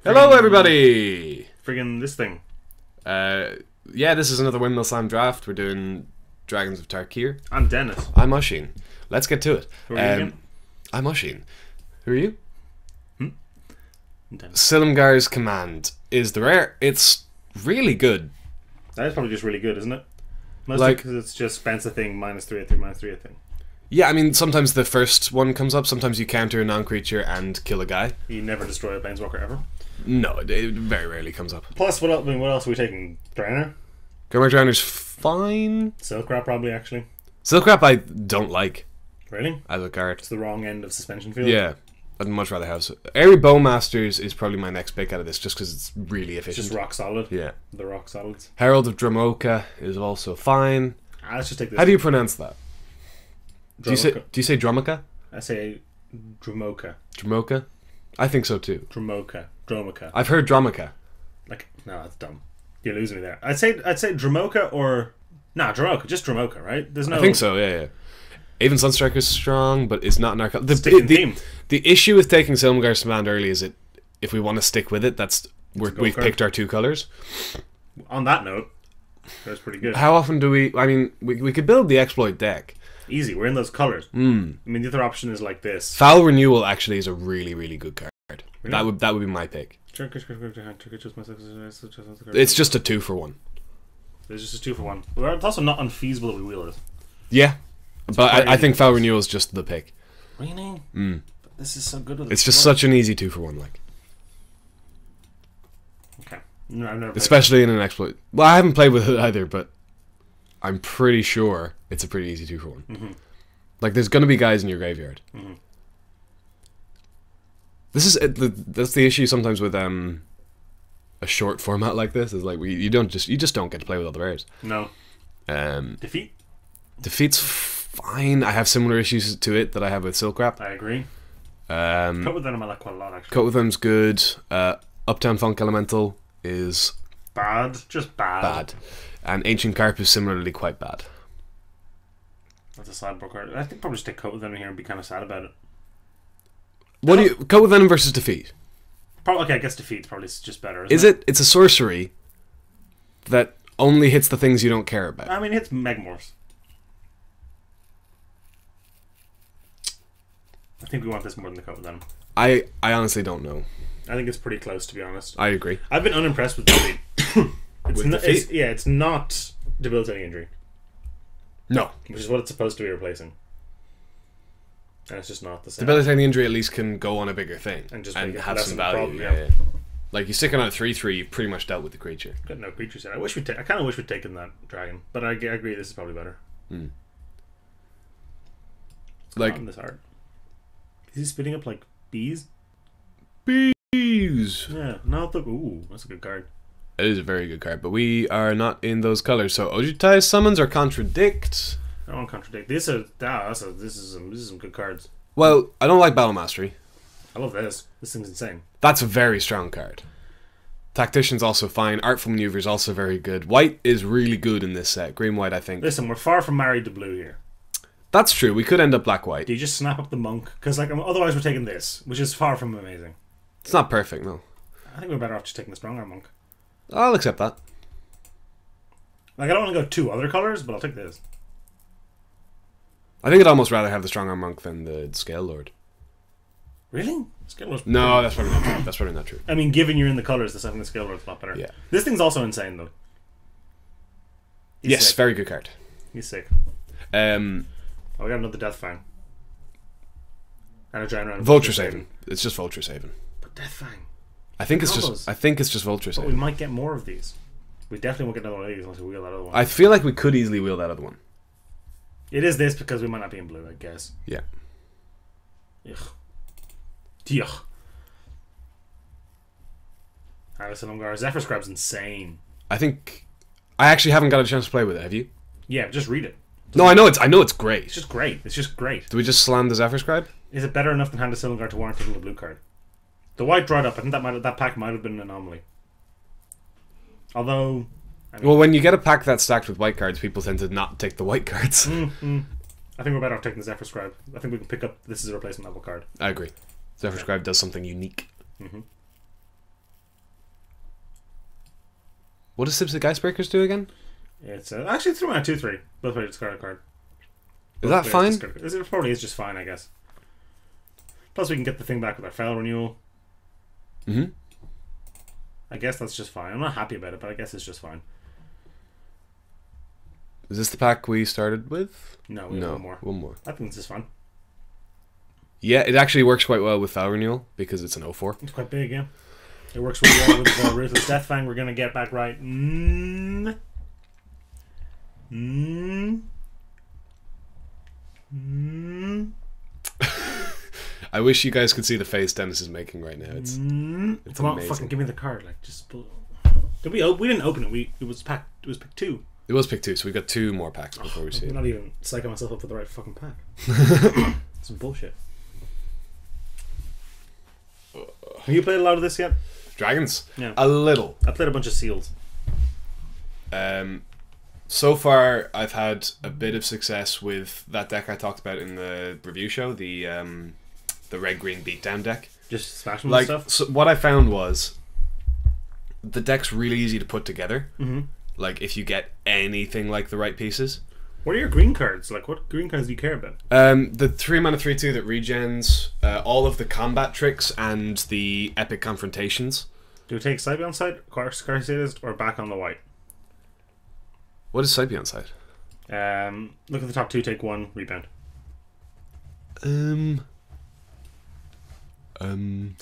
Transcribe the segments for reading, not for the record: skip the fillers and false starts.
Hello, everybody! Friggin' this thing. Yeah, this is another Windmill Slam draft. We're doing Dragons of Tarkir. I'm Dennis. I'm Oisin. Let's get to it. Who are you again? I'm Oisin. Who are you? Dennis. Silumgar's Command is the rare. It's really good. That is probably just really good, isn't it? Mostly because it's just spends a thing, -3 a thing, -3 a thing. Yeah, I mean, sometimes the first one comes up. Sometimes you counter a non-creature and kill a guy. You never destroy a planeswalker ever. No, it very rarely comes up. Plus, what else are we taking? Drainer? Grimmer Drowner's fine. Silkwrap, probably, actually. Silkwrap I don't like Really? as a card. It's the wrong end of suspension field. Yeah, I'd much rather have... Airy Bowmasters is probably my next pick out of this, just because it's really It's efficient. just rock solid. Yeah. The rock solids. Herald of Dromoka is also fine. Let's just take this. How do you pronounce that? Do you Dromoka. say Dromoka? I say Dromoka. Dromoka? I think so too. Dromoka. I've heard Dromoka. Like, no, that's dumb. You're losing me there. I'd say Dromoka or... Nah, Dromoka. Just Dromoka, right? There's no... I think so, yeah. Even Sunstriker's strong, but it's not in our... Sticking theme. The issue with taking Silumgar's Command early is that if we want to stick with it, we've picked our two colours. On that note, that's pretty good. How often do we... I mean, we could build the Exploit deck. Easy, we're in those colours. I mean, the other option is like this. Foul Renewal actually is a really, really good card. Really? That would be my pick. It's It's just a 2-for-1. There's just a 2-for-1. Well, it's also not unfeasible that we wheel it. Yeah, but I think Foul Renewal is just the pick. Really? But this is so good with it. It's just such an easy 2-for-1, like. Okay. No, I've never played Especially in an exploit. Well, I haven't played with it either, but I'm pretty sure it's a pretty easy 2-for-1. Like, there's gonna be guys in your graveyard. This is that's the issue sometimes with a short format like this. Is like you just don't get to play with other rares. No. Defeat? Defeat's fine. I have similar issues to it that I have with Silkwrap. I agree. Cut with Venom I like quite a lot, actually. Cut with Them's good. Uptown Funk Elemental is Bad. Just bad. And Ancient Carp is similarly quite bad. That's a sideboard card. I think probably just take Coat with Venom here and be kind of sad about it. What do you... Cut with Venom versus Defeat? Probably, okay, I guess Defeat's probably just better, Is it? It's a sorcery that only hits the things you don't care about. I mean, it hits Megmorphs. I think we want this more than the Coat with Venom. I honestly don't know. I think it's pretty close, to be honest. I agree. I've been unimpressed with Defeat. Defeat? It's not debilitating injury. No. Which is what it's supposed to be replacing. And it's just not the same. Debilitating injury at least can go on a bigger thing And just and make it have less some of a value. problem, Yeah. yeah. Like you stick on a 3/3, you pretty much dealt with the creature. Got no creature set. I kind of wish we'd taken that dragon, but I agree this is probably better. Like Not this hard. Is he spitting up like bees? bees. Yeah, not the. Ooh, that's a good card. It is a very good card, but we are not in those colors. So Ojutai's summons or contradict. I don't want to contradict. This is some good cards. Well, I don't like Battle Mastery. I love this. This thing's insane. That's a very strong card. Tactician's also fine. Artful Maneuver is also very good. White is really good in this set. Green-white, I think. Listen, we're far from married to blue here. That's true. We could end up black-white. Do you just snap up the monk? Because like otherwise we're taking this, which is far from amazing. It's not perfect, no. I think we're better off just taking the stronger monk. I'll accept that. Like I don't want to go 2 other colors, but I'll take this. I think I'd almost rather have the Strong Arm Monk than the Scale Lord. Really? Scale Lord's No, that's probably not true. That's probably not true. I mean, given you're in the colors, the second the Scale Lord's a lot better. Yeah. This thing's also insane though. He's Yes, sick. very good card. He's sick. Um, Oh, we got another Death Fang. And a giant round. Vulture Saving. It's just Vulture Saving. But Death Fang. I think it's Combos. just. I think it's just Vulture But we Saving. might get more of these. We definitely won't get another one of these unless we wheel that other one. I feel like we could easily wheel that other one. It is this because we might not be in blue, I guess. Yeah. Yuck. Yuck. Silumgar. Zephyr Scribe's insane. I think. I actually haven't got a chance to play with it. Have you? Yeah, just read it. No, I know it's great. It's just great. It's just great. Do we just slam the Zephyr Scribe? Is it better enough than Hand of Silumgar to warrant taking the blue card? The white dried up. I think that pack might have been an anomaly. Although, I mean, Well, when you get a pack that's stacked with white cards, people tend to not take the white cards. I think we're better off taking the Zephyr Scribe. I think we can pick up. This is a replacement level card. I agree. Zephyr Scribe does something unique. What does Sips of Geistbreakers do again? It's actually it's 3 mana 2/3. Both players discard a card. Is that fine? It probably is just fine, I guess. Plus, we can get the thing back with our Fel Renewal. Mm-hmm. I guess that's just fine. I'm not happy about it, but I guess it's just fine. Is this the pack we started with? No, we have one more. One more. I think this is fun. Yeah, it actually works quite well with Fel Renewal because it's an 0/4. It's quite big, yeah. It works really well with Ruthless Deathfang. We're going to get back right. I wish you guys could see the face Dennis is making right now. It's Come on, fucking give me the card. Like, just. Did we didn't open it. It was pick 2. It was pick 2, so we got 2 more packs before we see it. I'm not even psyching myself up for the right fucking pack. Some bullshit. Have you played a lot of this yet? Dragons? Yeah. A little. I played a bunch of seals. So far, I've had a bit of success with that deck I talked about in the review show, the red-green beatdown deck. Just smashing with stuff? So what I found was the deck's really easy to put together. Mm-hmm. Like, if you get anything like the right pieces. What are your green cards? Like, what green cards do you care about? The 3 mana 3/2 that regens all of the combat tricks and the epic confrontations. Do we take Scythe side, Scarcitist, or back on the white? What is Scythe side? Look at the top 2, take 1, rebound. It's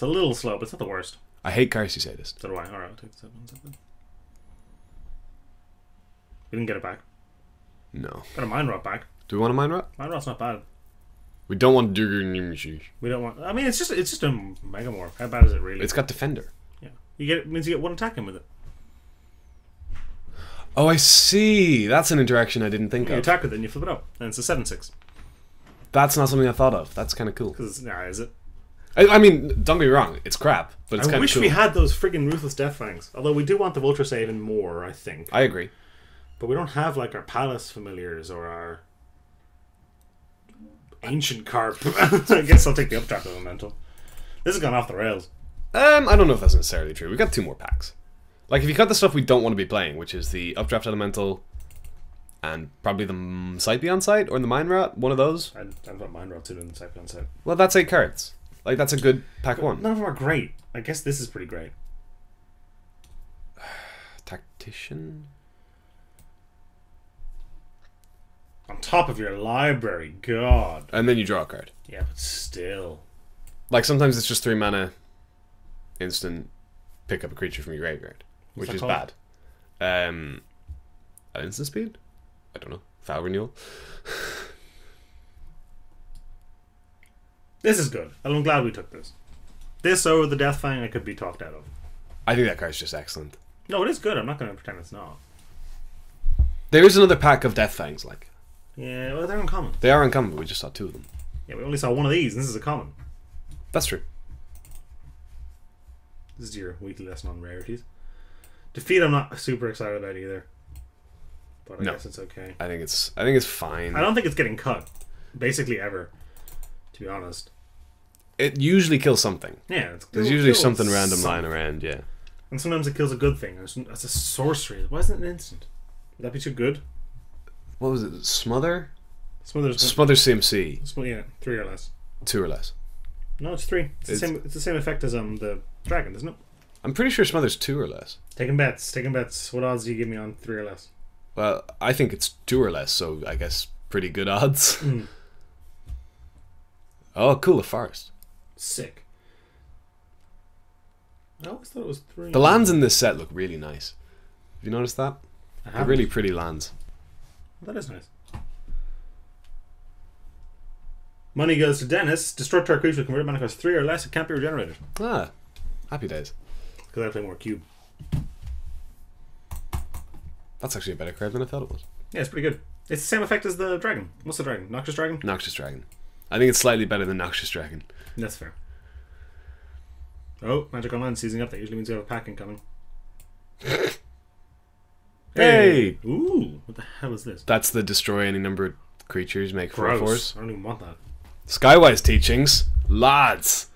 a little slow, but it's not the worst. I hate Karsi Sadist. So do I. Alright, I'll take the 7 then. We didn't get it back. No. Got a Mind Rot back. Do we want a Mind Rot? Mind Rot's not bad. We don't want Durger Nimshi. We don't want. I mean, it's just a Megamorph. How bad is it really? It's got Defender. Yeah, it means you get 1 attack in with it. Oh, I see. That's an interaction I didn't think You of. attack with it and you flip it up, and it's a 7/6. That's not something I thought of. That's kind of cool. Is it? I mean, don't get me wrong. It's crap, but it's kind of cool. I wish we had those friggin' Ruthless Deathfangs. Although we do want the Vulture Save and more, I think. I agree. But we don't have like our Palace Familiars or our Ancient Carp. I guess I'll take the Updraft Elemental. This has gone off the rails. I don't know if that's necessarily true. We got 2 more packs. Like, if you cut the stuff we don't want to be playing, which is the Updraft Elemental and probably the Scythe side or the Mind Rot, one of those. I've got Mind Rot too in the Scythe side. Well, that's 8 cards. Like, that's a good pack but 1. None of them are great. I guess this is pretty great. Tactician? On top of your library, God. And then you draw a card. Yeah, but still. Like, sometimes it's just 3 mana, instant, pick up a creature from your graveyard, which is bad. At instant speed? I don't know. Fel Renewal? This is good. I'm glad we took this. This over the Deathfang I could be talked out of. I think that card's just excellent. No, it is good. I'm not going to pretend it's not. There is another pack of Deathfangs, like. Yeah, well, they're uncommon. They are uncommon, but we just saw 2 of them. Yeah, we only saw 1 of these, and this is a common. That's true. This is your weekly lesson on rarities. Defeat I'm not super excited about either. But I guess it's okay. I think it's fine. I don't think it's getting cut. Basically ever. To be honest. It usually kills something. Yeah. There's usually something random lying around, yeah. And sometimes it kills a good thing. That's a sorcery. Why isn't it an instant? Would that be too good? What was it? Smother? Smother CMC. Yeah, 3 or less. 2 or less. No, it's 3. It's the same effect as the dragon, isn't it? I'm pretty sure Smother's 2 or less. Taking bets. What odds do you give me on 3 or less? Well, I think it's 2 or less, so I guess pretty good odds. Mm. Oh, cool, the forest. Sick. I always thought it was 3. The lands in this set look really nice. Have you noticed that? They're really pretty lands. That is nice. Money goes to Dennis. Destruct our creature converted mana cost 3 or less. It can't be regenerated. Ah, happy days. Because I play more cube. That's actually a better card than I thought it was. Yeah, it's pretty good. It's the same effect as the dragon. What's the dragon? Noxious Dragon? Noxious Dragon. I think it's slightly better than Noxious Dragon. That's fair. Oh, Magic Online seizing up. That usually means you have a pack incoming. Hey! Ooh, what the hell is this? That's the destroy any number of creatures, make 4/4s. I don't even want that. Skywise Teachings. Lads!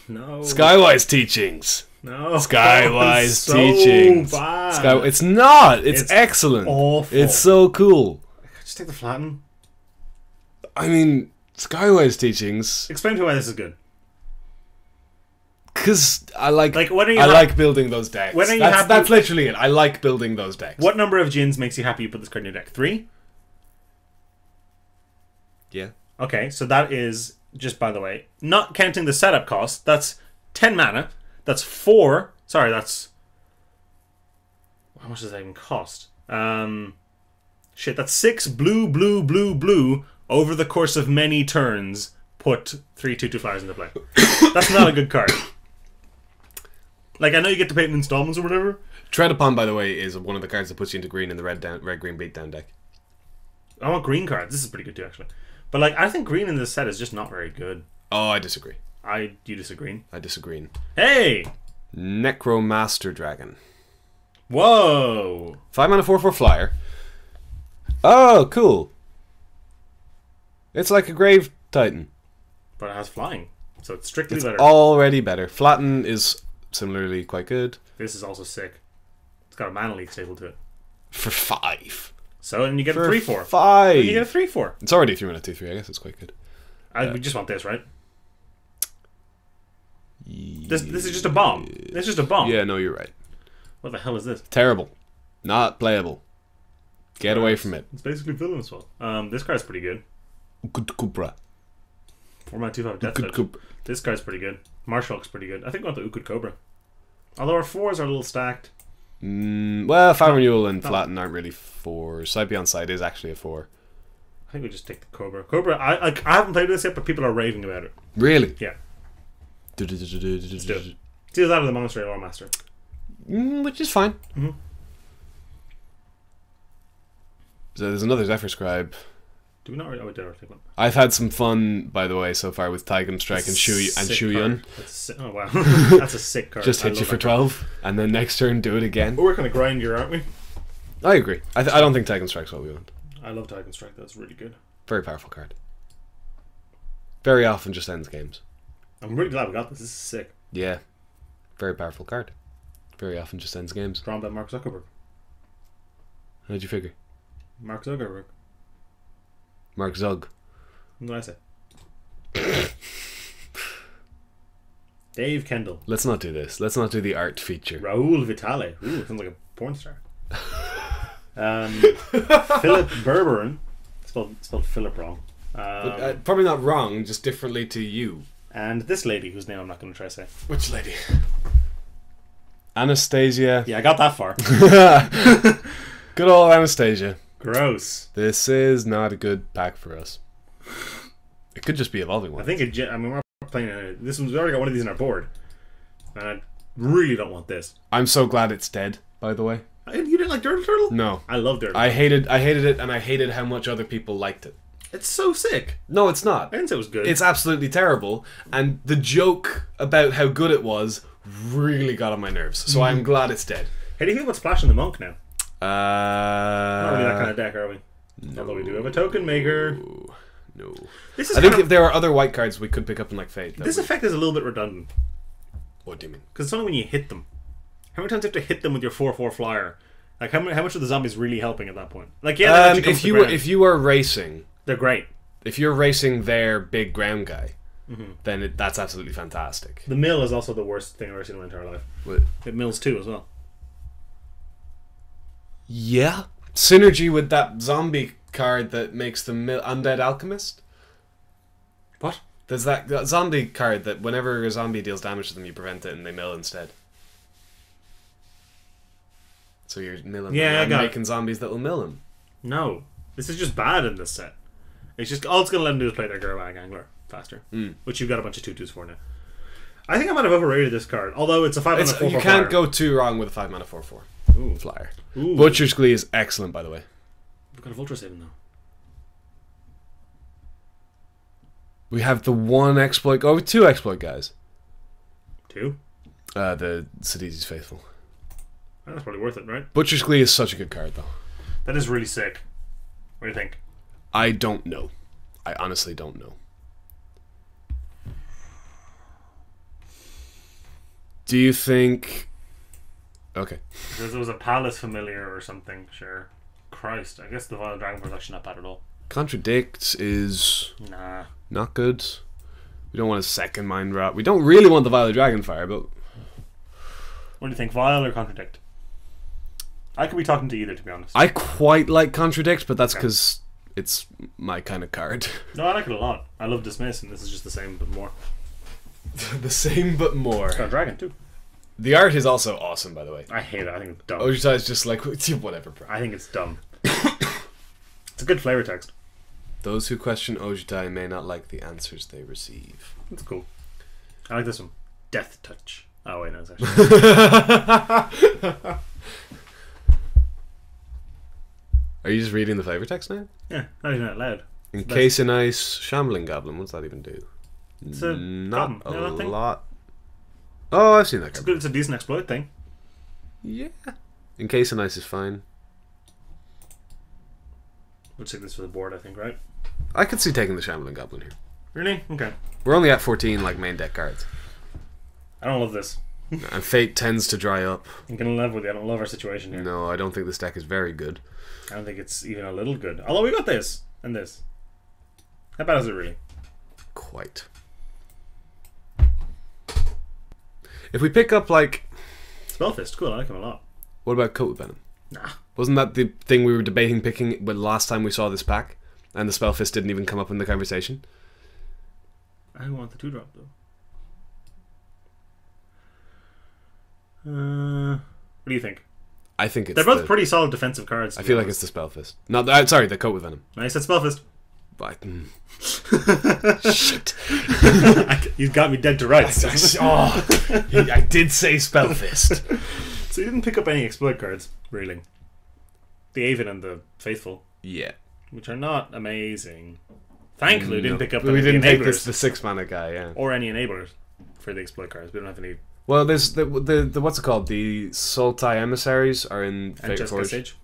No. Skywise Teachings! No. Skywise so teachings. Bad. It's not. It's excellent. Awful. It's so cool. Just take the flatten. I mean, Skywise teachings. Explain to me why this is good. Because I like building those decks. When are you that's literally it. I like building those decks. What number of Djinns makes you happy you put this card in your deck? 3? Yeah. Okay, so that is, just by the way, not counting the setup cost, that's 10 mana. That's 4. Sorry, that's... How much does that even cost? Shit, that's 6 blue, blue, blue, blue over the course of many turns. Put 3 2/2 flyers into play. That's not a good card. Like, I know you get to pay it in installments or whatever. Tread Upon, by the way, is one of the cards that puts you into green in the red-green beatdown deck. I want green cards. This is pretty good too, actually. But, like, I think green in this set is just not very good. Oh, I disagree. You disagree? I disagree. Hey! Necromaster Dragon. Whoa! 5 mana 4/4 flyer. Oh, cool. It's like a Grave Titan. But it has flying, so it's strictly It's better. already better. Flatten is similarly quite good. This is also sick. It's got a mana leak stable to it. For 5. So, and you get a For 3/4. 5. And you get a 3/4. It's already 3 mana 2/3. I guess it's quite good. We just want this, right? This is just a bomb. This is just a bomb. Yeah, no, you're right. What the hell is this? Terrible. Not playable. Get away from it. It's basically villain as well. This card's pretty good. Good Cobra. 4 mana 2/5 Death Good Touch. Cobra. This card's pretty good. Marshall's pretty good. I think we want the Ukud Cobra. Although our 4s are a little stacked. Well, Fire Renewal and Flatten aren't really 4s. Sight Beyond Sight is actually a 4. I think we just take the Cobra. Cobra, I haven't played this yet, but people are raving about it. Really? Yeah. Let's do it. It's either that or the Monastery Lore Master. Which is fine. Mm-hmm. So there's another Zephyr Scribe. Do we not already? Oh, we did already take one. I've had some fun, by the way, so far with Taigam Strike and Shu Yun. Oh, wow. That's a sick card. Just hit you for 12, and then next turn do it again. We're going to grind here, aren't we? I agree. I don't think Taigam Strike's what we want. I love Taigam Strike. That's really good. Very powerful card. Very often just ends games. I'm really glad we got this. This is sick. Yeah. Very powerful card. Very often just ends games. Drawn by Mark Zuckerberg. How'd you figure? Mark Zuckerberg. Mark Zug. What did I say? Dave Kendall. Let's not do this. Let's not do the art feature. Raul Vitale. Ooh, sounds like a porn star. Philip Berberin. Spelled Philip wrong. Probably not wrong, just differently to you. And this lady, whose name I'm not going to try to say. Which lady? Anastasia. Yeah, I got that far. Good old Anastasia. Gross. This is not a good pack for us. It could just be evolving one. I think we're playing this one's. We already got one of these on our board. And I really don't want this. I'm so glad it's dead, by the way. You didn't like Dirtle Turtle? No. I love Dirtle Turtle. I hated it, and I hated how much other people liked it. It's so sick. No, it's not. I didn't say it was good. It's absolutely terrible, and the joke about how good it was really got on my nerves. So I'm glad it's dead. How do you feel about Splashing the Monk now? Not Not really that kind of deck, are we? No. Although we do have a token maker. No. I think if there are other white cards we could pick up in like Fate. This effect is a little bit redundant. What do you mean? Because it's only when you hit them. How many times do you have to hit them with your 4/4 flyer? Like how much are the zombies really helping at that point? Like yeah, if you are racing, they're great. If you're racing their big ground guy, then that's absolutely fantastic. The mill is also the worst thing I've ever seen in my entire life. What? It mills too as well. Yeah. Synergy with that zombie card that makes the Undead Alchemist. What? There's that zombie card that whenever a zombie deals damage to them, you prevent it and they mill instead. So you're milling them and making zombies that will mill them. No. This is just bad in this set. It's just all it's going to let them do is play their Gerwag Angler faster. Which you've got a bunch of 2/2s for now. I think I might have overrated this card. Although it's a 5 mana 4/4 You can't flyer. go too wrong with a 5 mana 4/4 flyer. Ooh. Butcher's Glee is excellent, by the way. We've got a Vulture saving though. We have the one exploit. Oh, 2 exploit guys. 2? The Sidisi's Faithful. That's probably worth it, right? Butcher's Glee is such a good card, though. That is really sick. What do you think? I don't know. I honestly don't know. Do you think... Okay. Because there was a Palace familiar or something, sure. Christ, I guess the Violet Dragonfire is actually not bad at all. Contradict is... Nah. Not good. We don't want a second Mind Rot. We don't really want the Violet Dragonfire, but... What do you think, Vile or Contradict? I could be talking to either, to be honest. I quite like Contradict, but that's because it's my kind of card. No, I like it a lot. I love Dismiss, and this is just the same, but more. The same, but more. It's got a dragon, too. The art is also awesome, by the way. I hate it. I think it's dumb. Ojitai is just like, whatever, bro. I think it's dumb. It's a good flavor text. Those who question Ojitai may not like the answers they receive. That's cool. I like this one. Death Touch. Oh, wait, no, it's actually... Are you just reading the flavor text now? Yeah, not even out loud. Encase in Ice, Shambling Goblin. What's that even do? It's a Not goblin. You know that thing? lot. Oh, I've seen that It's card. good. It's a decent exploit thing. Yeah. Encase in Ice is fine. We'll take this for the board, I think, right? I could see taking the Shambling Goblin here. Really? Okay. We're only at 14 like main deck cards. I don't love this. And Fate tends to dry up. I'm gonna live with you. I don't love our situation here. No, I don't think this deck is very good. I don't think it's even a little good. Although we got this and this. How bad is it really? Quite. If we pick up like... Spellfist, cool. I like him a lot. What about Coat with Venom? Nah. Wasn't that the thing we were debating picking when last time we saw this pack? And the Spellfist didn't even come up in the conversation? I want the 2-drop though. What do you think? I think it's They're both pretty solid defensive cards. I feel like it's the Spellfist. No, sorry, the Coat with Venom. I said Spellfist. But, shit. You've got me dead to rights. I did say Spellfist. So you didn't pick up any exploit cards, really. The Avid and the Faithful. Yeah. Which are not amazing. Thankfully, we didn't pick up we any didn't take enablers. the 6-mana guy, yeah. Or any enablers for the exploit cards. We don't have any. Well, there's the what's it called? The Sultai Emissaries are in And Fate Jessica Forge. Sage.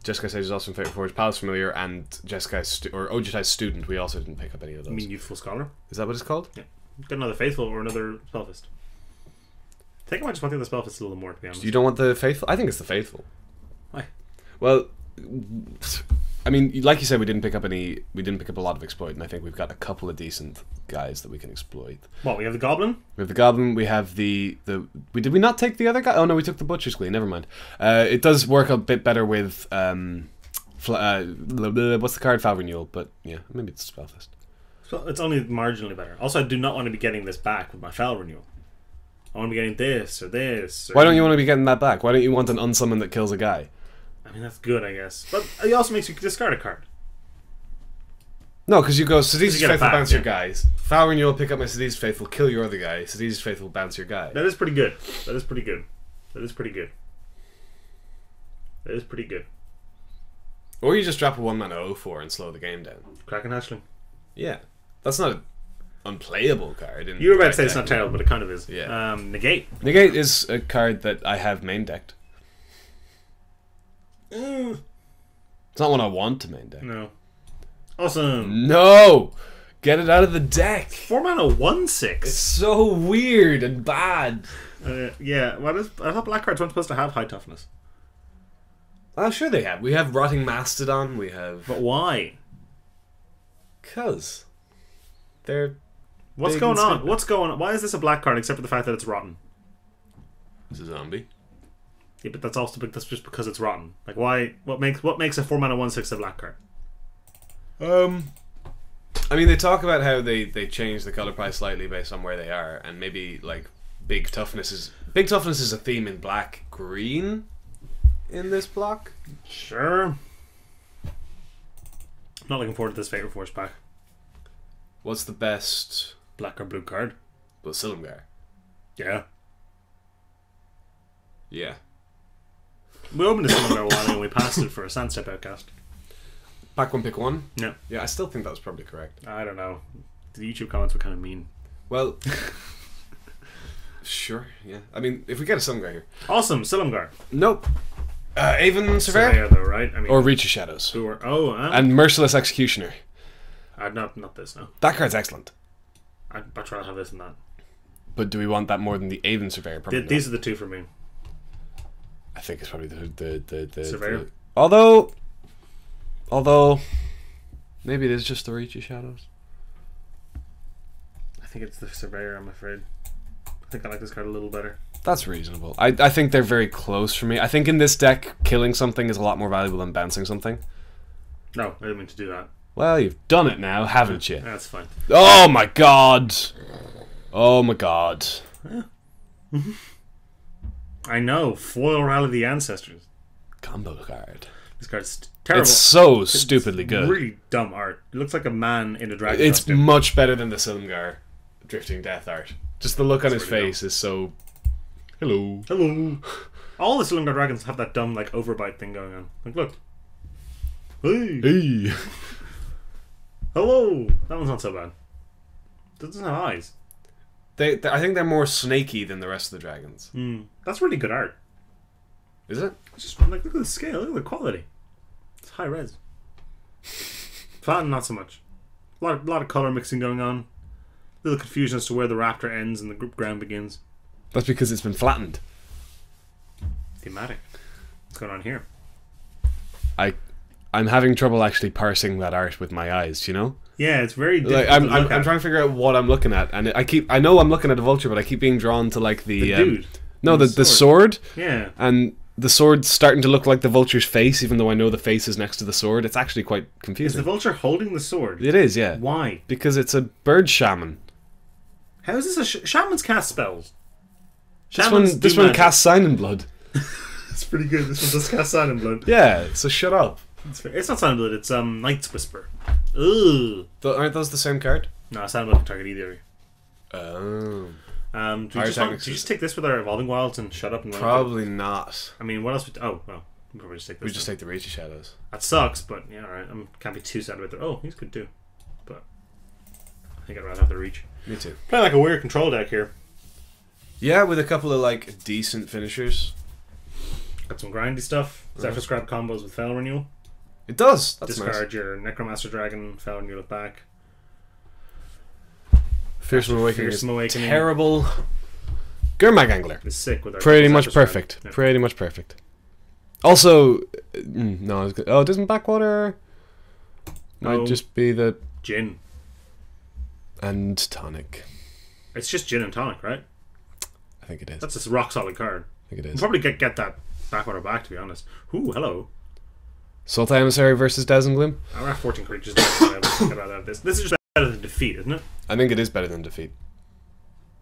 Jessica Sage is also in Fate Forge. Palace Familiar and Jessica's or Ojitai's Student. We also didn't pick up any of I those. mean, Youthful Scholar. Is that what it's called? Yeah. Got another Faithful or another Spellfist. I think I might just want the Spellfist a little more, to be honest. You don't want the Faithful? I think it's the Faithful. Why? Well, I mean, like you said, we didn't pick up a lot of exploit, and I think we've got a couple of decent guys that we can exploit. What, we have the Goblin? We have the Goblin, we have did we not take the other guy? Oh no, we took the Butcher's Glee, never mind. It does work a bit better with what's the card? Foul Renewal, but yeah, maybe it's Spellfist. So it's only marginally better. Also, I do not want to be getting this back with my Foul Renewal. I want to be getting this or this. Or Why don't you want to be getting that back? Why don't you want an unsummon that kills a guy? I mean, that's good, I guess. But it also makes you discard a card. No, because you go, Sadis's get it Faithful, back, bounce yeah. your guys. Foul Renewal, pick up my Sadis's Faithful, kill your other guy. Sadis's Faithful, bounce your guy. That is pretty good. That is pretty good. That is pretty good. That is pretty good. Or you just drop a 1-mana 0-4 and slow the game down. Kraken Hatchling. Yeah. That's not an unplayable card. You were about to say it's not terrible, but it kind of is. Yeah. Negate. Negate is a card that I have main decked. It's not one I want to main deck. No. Awesome. No! Get it out of the deck! 4-mana 1/6. It's so weird and bad. Yeah, I thought black cards weren't supposed to have high toughness. Oh, sure they have. We have Rotting Mastodon. We have... But why? Because they're... What's big going and on? stupid. What's going on? Why is this a black card except for the fact that it's rotten? It's a zombie. Yeah, but that's just because it's rotten. Like, why? What makes a 4-mana 1/6 a black card? I mean, they talk about how they change the color price slightly based on where they are, and maybe like big toughness is a theme in black green in this block. Sure. I'm not looking forward to this Fatal Force pack. What's the best? Black or blue card? Well, Silumgar. Yeah. Yeah. We opened this one a while and we passed it for a Sandstep Outcast. Pack one, pick one. Yeah. Yeah, I still think that was probably correct. I don't know. The YouTube comments were kind of mean. Well, sure. Yeah. I mean, if we get a Silumgar here. Awesome, Silumgar. Nope. Avon Surveyor Surveyor, though, right? I mean, or Reach of Shadows who are and Merciless Executioner. not this. No, That card's excellent. I'd rather have this than that. But do we want that more than the Aven Surveyor? Probably These not. are the two for me. I think it's probably the Surveyor. Although, maybe it is just the Reach of Shadows. I think it's the Surveyor, I'm afraid. I think I like this card a little better. That's reasonable. I think they're very close for me. I think in this deck, killing something is a lot more valuable than bouncing something. No, I didn't mean to do that. Well, you've done it now, haven't you? That's fine. Oh my god! Oh my god. I know. Foil Rally the Ancestors. Combo card. This card's terrible. It's so stupidly good. Really dumb art. It looks like a man in a dragon It's costume. much better than the Silumgar Drifting Death art. Just the look on his really face is so... Hello. Hello. All the Silumgar dragons have that dumb like overbite thing going on. Like, look. Hey. Hey. Hello. That one's not so bad. It doesn't have eyes. I think they're more snaky than the rest of the dragons. That's really good art. Is it? It's just like, look at the scale. Look at the quality. It's high res. Flat, not so much. A lot of color mixing going on. A little confusion as to where the raptor ends and the ground begins. That's because it's been flattened. Thematic. What's going on here? I'm having trouble actually parsing that art with my eyes, you know? Yeah, it's very Like, difficult I'm to look at. trying to figure out what I'm looking at, and I know I'm looking at a vulture, but I keep being drawn to like the dude. No, The the sword. Yeah. And the sword's starting to look like the vulture's face, even though I know the face is next to the sword. It's actually quite Is confusing. the vulture holding the sword? It is, yeah. Why? Because it's a bird shaman. How is this a shamans cast spells? This Shamans one, this do one magic. casts Sign in Blood. It's pretty good. This one does cast Sign in Blood. Yeah, so shut up. It's not Sign in Blood. It's Night's Whisper. Ugh. Aren't those the same card? No, Sign in Blood can target either. Oh. Do you just take this with our Evolving Wilds and shut up and run? Probably not. I mean, what else? Oh, well, we'll probably just take this. We just take the Reach of Shadows. That sucks, but yeah, alright. Can't be too sad about that. Oh, he's good too. But I think I'd rather have the Reach. Me too. Playing like a weird control deck here. Yeah, with a couple of like decent finishers. Got some grindy stuff. Zephyr Scrap combos with Fel Renewal. It does. That's Discard nice. your Necromaster Dragon, Fel Renewal it back. Fearsome Awakening Fearsome is Awakening. terrible. Gurmag Angler. Is sick with our Pretty much Zephyr Scrap. perfect. Yeah. Pretty much perfect. Also, no, I was oh, doesn't Backwater might No. just be the Gin. and tonic. It's just Gin and Tonic, right? I think it is. That's a rock solid card. I think it We'll is. probably get that Backwater back, to be honest. Ooh, hello. Sultai Emissary versus Dazzling Gloom. I have 14 creatures. I'd rather have this. This is just better than Defeat, isn't it? I think it is better than Defeat.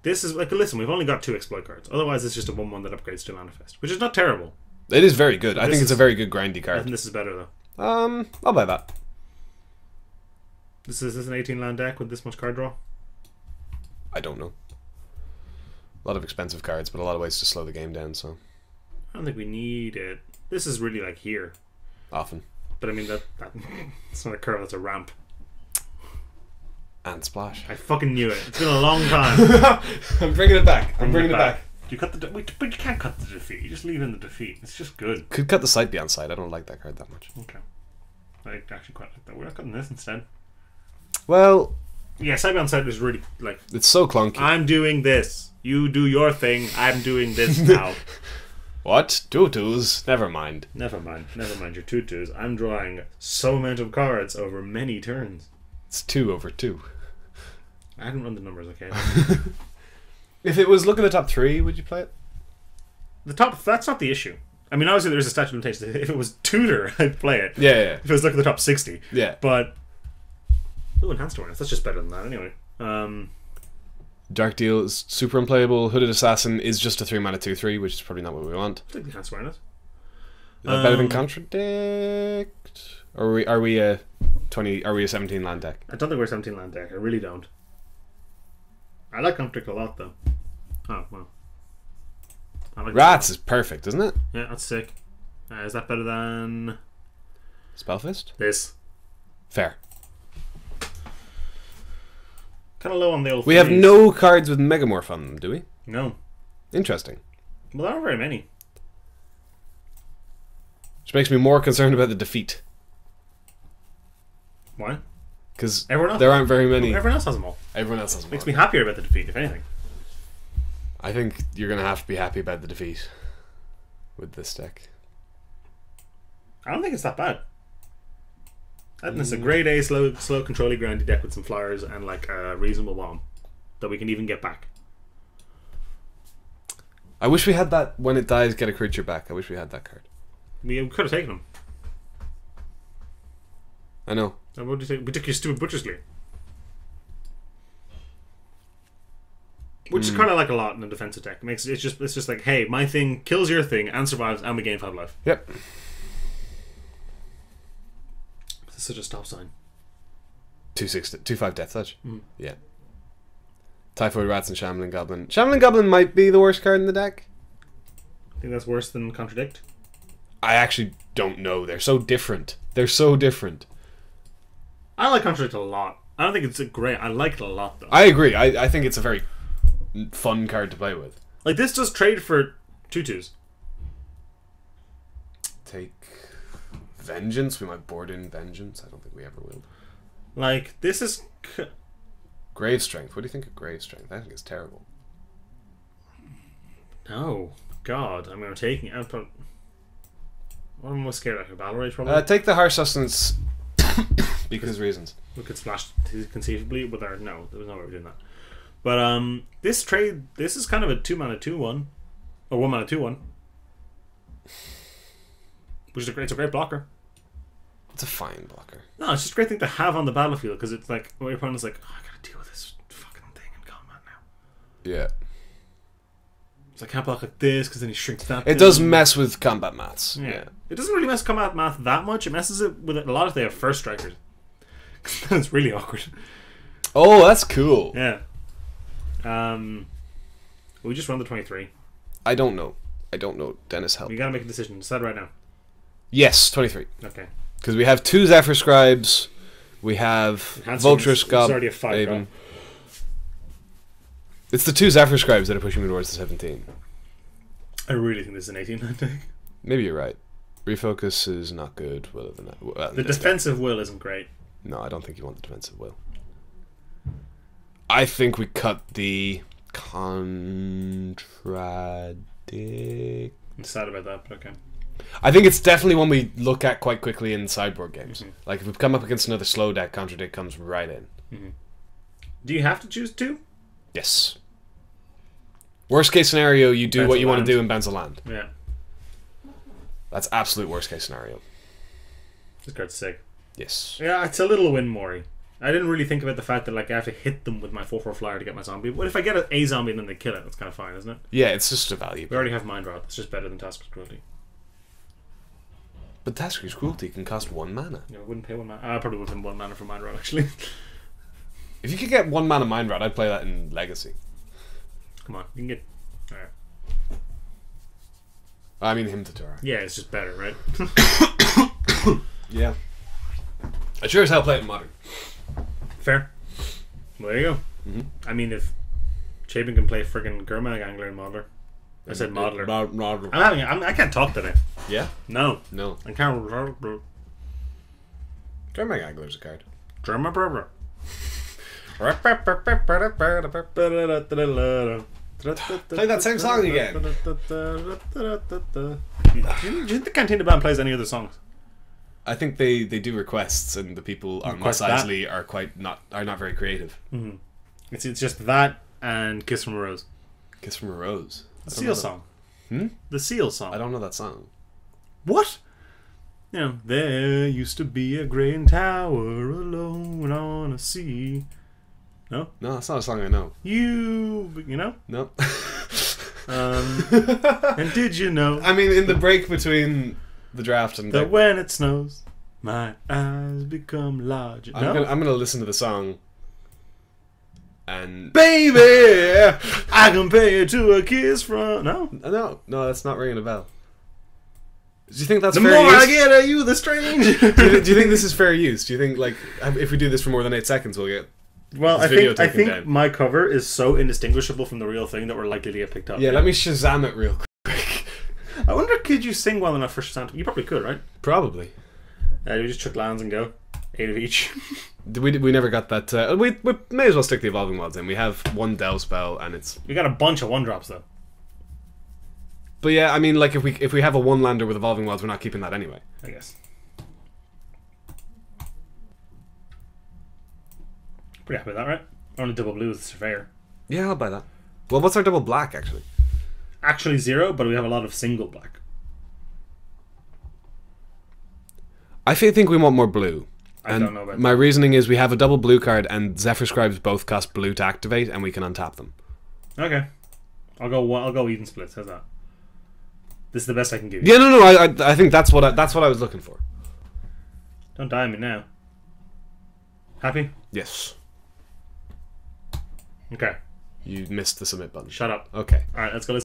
This is like, listen, we've only got 2 exploit cards. Otherwise, it's just a 1/1 that upgrades to Manifest, which is not terrible. It is very good. I This think it's is- a very good grindy I card. think this is better though. I'll buy that. This is an 18 land deck with this much card draw. I don't know. A lot of expensive cards, but a lot of ways to slow the game down. So I don't think we need it. This is really like here, often but I mean that it's not a curve. That's a ramp. and splash. I fucking knew it. It's been a long time. I'm bringing it back. I'm bringing it back. You cut the but you can't cut the Defeat. You just leave in the Defeat. It's just good. Could cut the sight beyond sight. I don't like that card that much. Okay. I actually quite like that. We're not cutting this instead. Well, Yeah, Side Beyond Side was really like, it's so clunky. I'm doing this. You do your thing. I'm doing this now. What? Tutus? Never mind. Never mind your tutus. I'm drawing some amount of cards over many turns. It's 2/2. I hadn't run the numbers, okay. If it was look at the top 3, would you play it? That's not the issue. I mean, obviously there's a statute of limitations. If it was Tutor, I'd play it. Yeah. If it was look at the top 60. Yeah. But ooh, enhanced awareness. That's just better than that anyway. Dark Deal is super unplayable. Hooded Assassin is just a 3-mana 2/3, which is probably not what we want. I think enhanced awareness. Is that better than Contradict? Or are we a 20? Are we a 17 land deck? I don't think we're 17 land deck. I really don't. I like Contradict a lot though. Oh well. I like Rats is perfect, isn't it? Yeah, that's sick. Is that better than Spellfist? this? Fair. Kind of low on the old. We have phase. no cards with Megamorph on them, do we? No. Interesting. Well, there aren't very many. Which makes me more concerned about the defeat. Why? Because Everyone else. there aren't very many. Everyone else has them all. Everyone else has them. Makes all. me happier about the defeat, if anything. I think you're going to have to be happy about the defeat with this deck. I don't think it's that bad. I think it's a grade A slow controlly grindy deck with some flyers and like a reasonable bomb that we can even get back. I wish we had that when it dies, get a creature back. I wish we had that card. We could have taken them. I know. What did you take? We took your stupid Butcher's Glee. Which is kind of like a lot in a defensive deck. It's just like, hey, my thing kills your thing and survives, and we gain 5 life. Yep. It's such a stop sign. 2/5 death touch. Yeah. Typhoid Rats and Shambling Goblin. Shambling Goblin might be the worst card in the deck. I think that's worse than Contradict. I actually don't know. They're so different. They're so different. I like Contradict a lot. I don't think it's great. I like it a lot, though. I agree. I think it's a very fun card to play with. Like, this does trade for 2/2s. Take Vengeance. We might board in Vengeance. I don't think we ever will. Like, this is... Grave Strength. What do you think of Grave Strength? I think it's terrible. Oh, God. I'm going to take it. What am I most scared of? Battle Rage, probably? Take the Harsh Sustenance because reasons. We could splash conceivably with our... No, there's no way we're doing that. But this trade, this is kind of a 2-mana 2/1. Or 1-mana 2/1. Which is it's a great blocker. It's a fine blocker. No, it's just a great thing to have on the battlefield because it's like, when your opponent's like, oh, I gotta deal with this fucking thing in combat now. Yeah. It's like, I can't block like this because then he shrinks that. It does mess with combat maths. Yeah. It doesn't really mess with combat math that much. It messes it with a lot if they have first strikers. That's really awkward. Oh, that's cool. Yeah. We just run the 23. I don't know. Dennis, help. We gotta make a decision. Decide right now. Yes, 23. Okay. Because we have 2 Zephyr Scribes. We have Vulturous already a 5 Goblin. It's the 2 Zephyr Scribes that are pushing me towards the 17. I really think this is an 18 deck. Maybe you're right. Refocus is not good. The defensive will isn't great. No, I don't think you want the defensive will. I think we cut the Contradict. I'm sad about that, but okay. I think it's definitely one we look at quite quickly in sideboard games. Like if we come up against another slow deck, Contradict comes right in. Do you have to choose 2? Yes. Worst case scenario, you do Bounce what a you want land. to do and bounce a land. Yeah. That's absolute worst case scenario. This card's sick. Yes. Yeah, it's a little win Mori. I didn't really think about the fact that like I have to hit them with my 4/4 flyer to get my zombie. What if I get a zombie and then they kill it? That's kind of fine, isn't it? Yeah, it's just a value. We already have Mind Rot. It's just better than Task's Cruelty. But Tasker's Cruelty can cost 1 mana. Yeah, I wouldn't pay 1 mana. I probably would pay 1 mana for Mind Rot, actually. If you could get 1 mana Mind Rot, I'd play that in Legacy. Come on, you can get... Alright. I mean, Hymn to Torah. Yeah, it's just better, right? Yeah. I sure as hell play it in Modern. Fair. Well, there you go. I mean, if Chapin can play friggin' Gurmag Angler and Modeler. I said Modeler. I can't talk today. Yeah? No. No. I can't... Gurmag Angler's a card. German brother. Play that same song again. Do you think the Cantina Band plays any other songs? I think they do requests, and the people on Mos Request Eisley are not very creative. It's just that and Kiss from a Rose. Kiss from a Rose. The Seal song. The Seal song. I don't know that song. What? You know, there used to be a great tower alone on a sea. No? No, that's not a song I know. You know? No. And did you know? I mean, in the break between the draft and that when it snows, my eyes become larger. I'm gonna listen to the song. And baby, I compare you to a kiss from... No, that's not ringing a bell. Do you think that's the fair more use? I get at you, the stranger. do you think this is fair use? Do you think like if we do this for more than 8 seconds, we'll get? Well, I video think taken down? my cover is so indistinguishable from the real thing that we're likely to get picked up. Yeah, let me Shazam it real quick. I wonder, could you sing well enough for Shazam? You probably could, right? Probably. You just chuck lands and go. 8 of each. We never got that. We may as well stick the Evolving Wilds in. We have one Del spell, and it's. We got a bunch of 1-drops though. But yeah, I mean, like if we have a 1-lander with Evolving Wilds, we're not keeping that anyway. I guess. Pretty happy with that, right? Only double blue is the Surveyor. Yeah, I'll buy that. Well, what's our double black actually? Actually 0, but we have a lot of single black. I think we want more blue. I don't know about my that. reasoning is we have a double blue card, and Zephyr Scribes both cost blue to activate, and we can untap them. Okay. I'll go even splits. How's that? This is the best I can give you. Yeah, no. I think that's what I was looking for. Don't die on me now. Happy? Yes. Okay. You missed the submit button. Shut up. Okay. Alright, let's go listen.